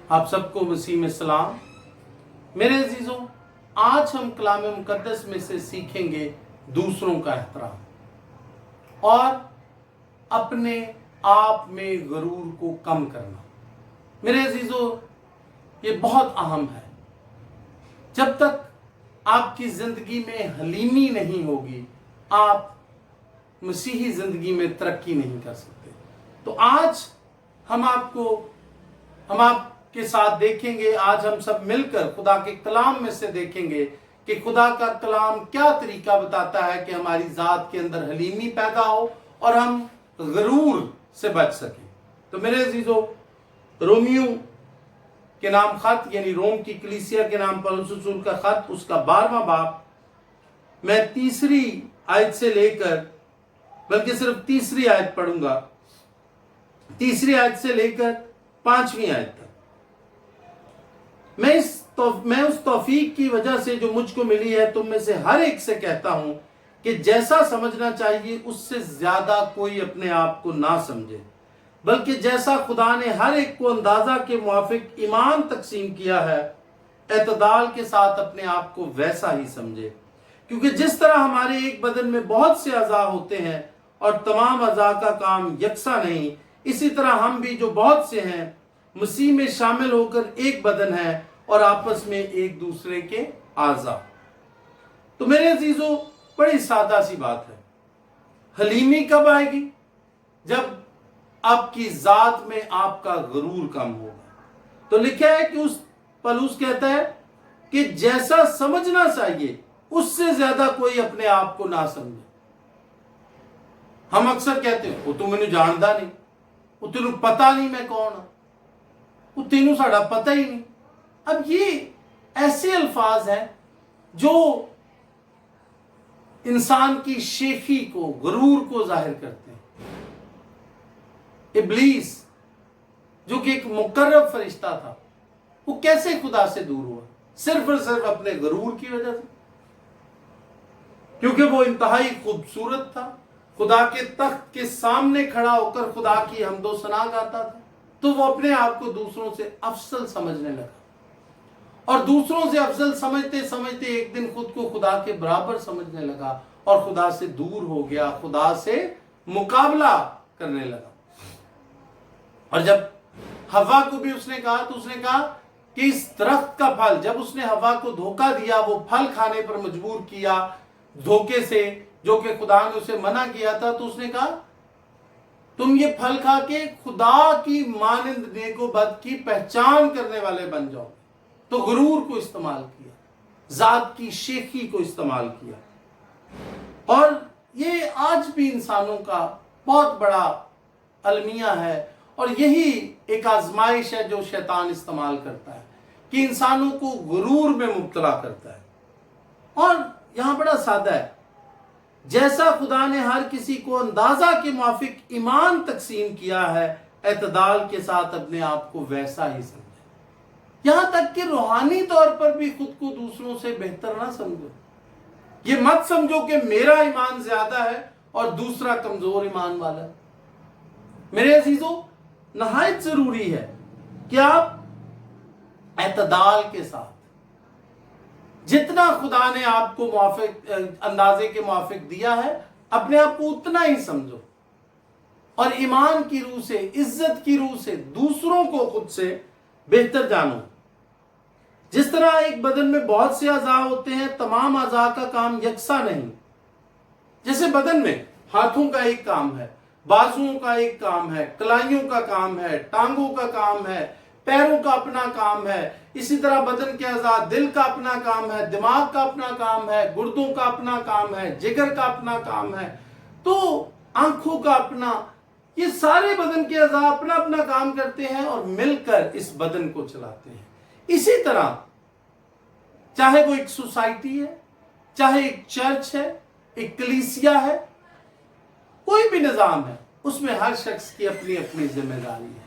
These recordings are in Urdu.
آپ سب کو مسیح میں سلام۔ میرے عزیزوں، آج ہم کلام مقدس میں سے سیکھیں گے دوسروں کا احترام اور اپنے آپ میں غرور کو کم کرنا۔ میرے عزیزوں، یہ بہت اہم ہے۔ جب تک آپ کی زندگی میں حلیمی نہیں ہوگی، آپ مسیحی زندگی میں ترقی نہیں کر سکتے۔ تو آج ہم آپ کے ساتھ دیکھیں گے، آج ہم سب مل کر خدا کے کلام میں سے دیکھیں گے کہ خدا کا کلام کیا طریقہ بتاتا ہے کہ ہماری ذات کے اندر حلیمی پیدا ہو اور ہم غرور سے بچ سکیں۔ تو میرے عزیزوں، رومیو کے نام خط یعنی روم کی کلیسیا کے نام پولس رسول کا خط، اس کا 12واں باب، میں تیسری آیت سے لے کر بلکہ صرف تیسری آیت پڑھوں گا، تیسری آیت سے لے کر 5ویں آیت تک۔ میں اس توفیق کی وجہ سے جو مجھ کو ملی ہے تم میں سے ہر ایک سے کہتا ہوں کہ جیسا سمجھنا چاہیے اس سے زیادہ کوئی اپنے آپ کو نہ سمجھے، بلکہ جیسا خدا نے ہر ایک کو اندازہ کے موافق ایمان تقسیم کیا ہے، اعتدال کے ساتھ اپنے آپ کو ویسا ہی سمجھے۔ کیونکہ جس طرح ہمارے ایک بدن میں بہت سے اعضاء ہوتے ہیں اور تمام اعضاء کا کام یکساں نہیں، اسی طرح ہم بھی جو بہت سے ہیں مسیح میں شامل ہو کر ایک بدن ہے اور آپس میں ایک دوسرے کے اعضاء۔ تو میرے عزیزوں، بڑی سادہ سی بات ہے۔ حلیمی کب آئے گی؟ جب آپ کی ذات میں آپ کا غرور کم ہوگا۔ تو لکھا ہے کہ پولس کہتا ہے کہ جیسا سمجھنا چاہیے اس سے زیادہ کوئی اپنے آپ کو نہ سمجھے۔ ہم اکثر کہتے ہیں وہ تو مجھے جانتا نہیں، وہ تینوں پتا نہیں میں کون ہوں، وہ تینوں ساڑا پتہ ہی نہیں۔ اب یہ ایسے الفاظ ہیں جو انسان کی شیخی کو، غرور کو ظاہر کرتے ہیں۔ ابلیس جو کہ ایک مقرب فرشتہ تھا، وہ کیسے خدا سے دور ہوا؟ صرف اور صرف اپنے غرور کی وجہ سے، کیونکہ وہ انتہائی خوبصورت تھا، خدا کے تخت کے سامنے کھڑا ہو کر خدا کی حمد و ثنا گاتا تھا، تو وہ اپنے آپ کو دوسروں سے افضل سمجھنے لگا، اور دوسروں سے افضل سمجھتے سمجھتے ایک دن خود کو خدا کے برابر سمجھنے لگا اور خدا سے دور ہو گیا، خدا سے مقابلہ کرنے لگا۔ اور جب حوا کو بھی اس نے کہا تو اس نے کہا کہ اس درخت کا پھل، جب اس نے حوا کو دھوکہ دیا، وہ پھل کھانے پر مجبور کیا دھوکے سے، جو کہ خدا نے اسے منع کیا تھا، تو اس نے کہا تم یہ پھل کھا کے خدا کی مانند نیک و بد کی پہچان کرنے والے بن جاؤ۔ تو غرور کو استعمال کیا، ذات کی شیخی کو استعمال کیا، اور یہ آج بھی انسانوں کا بہت بڑا المیہ ہے، اور یہی ایک آزمائش ہے جو شیطان استعمال کرتا ہے کہ انسانوں کو غرور میں مبتلا کرتا ہے۔ اور یہاں بڑا سادہ ہے، جیسا خدا نے ہر کسی کو اندازہ کے موافق ایمان تقسیم کیا ہے، اعتدال کے ساتھ اپنے آپ کو ویسا ہی سمجھے۔ یہاں تک کہ روحانی طور پر بھی خود کو دوسروں سے بہتر نہ سمجھو۔ یہ مت سمجھو کہ میرا ایمان زیادہ ہے اور دوسرا کمزور ایمان والا ہے۔ میرے عزیزوں، نہایت ضروری ہے کہ آپ اعتدال کے ساتھ جتنا خدا نے آپ کو اندازے کے موافق دیا ہے، اپنے آپ کو اتنا ہی سمجھو، اور ایمان کی روح سے، عزت کی روح سے دوسروں کو خود سے بہتر جانو۔ جس طرح ایک بدن میں بہت سے اعضاء ہوتے ہیں، تمام اعضاء کا کام یکساں نہیں۔ جیسے بدن میں ہاتھوں کا ایک کام ہے، بازوؤں کا ایک کام ہے، کلائیوں کا کام ہے، ٹانگوں کا کام ہے، پیروں کا اپنا کام ہے، اسی طرح بدن کے اعضاء، دل کا اپنا کام ہے، دماغ کا اپنا کام ہے، گردوں کا اپنا کام ہے، جگر کا اپنا کام ہے، تو آنکھوں کا اپنا، یہ سارے بدن کے اعضاء اپنا اپنا کام کرتے ہیں اور مل کر اس بدن کو چلاتے ہیں۔ اسی طرح چاہے وہ ایک سوسائٹی ہے، چاہے ایک چرچ ہے، ایک کلیسیا ہے، کوئی بھی نظام ہے، اس میں ہر شخص کی اپنی اپنی ذمہ داری ہے۔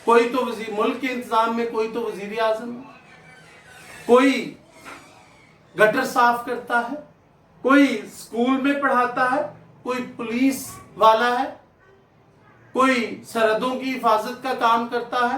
کوئی تو ملک کے انتظام میں، کوئی تو وزیر اعظم ہے، کوئی گٹر صاف کرتا ہے، کوئی اسکول میں پڑھاتا ہے، کوئی پولیس والا ہے، کوئی سرحدوں کی حفاظت کا کام کرتا ہے،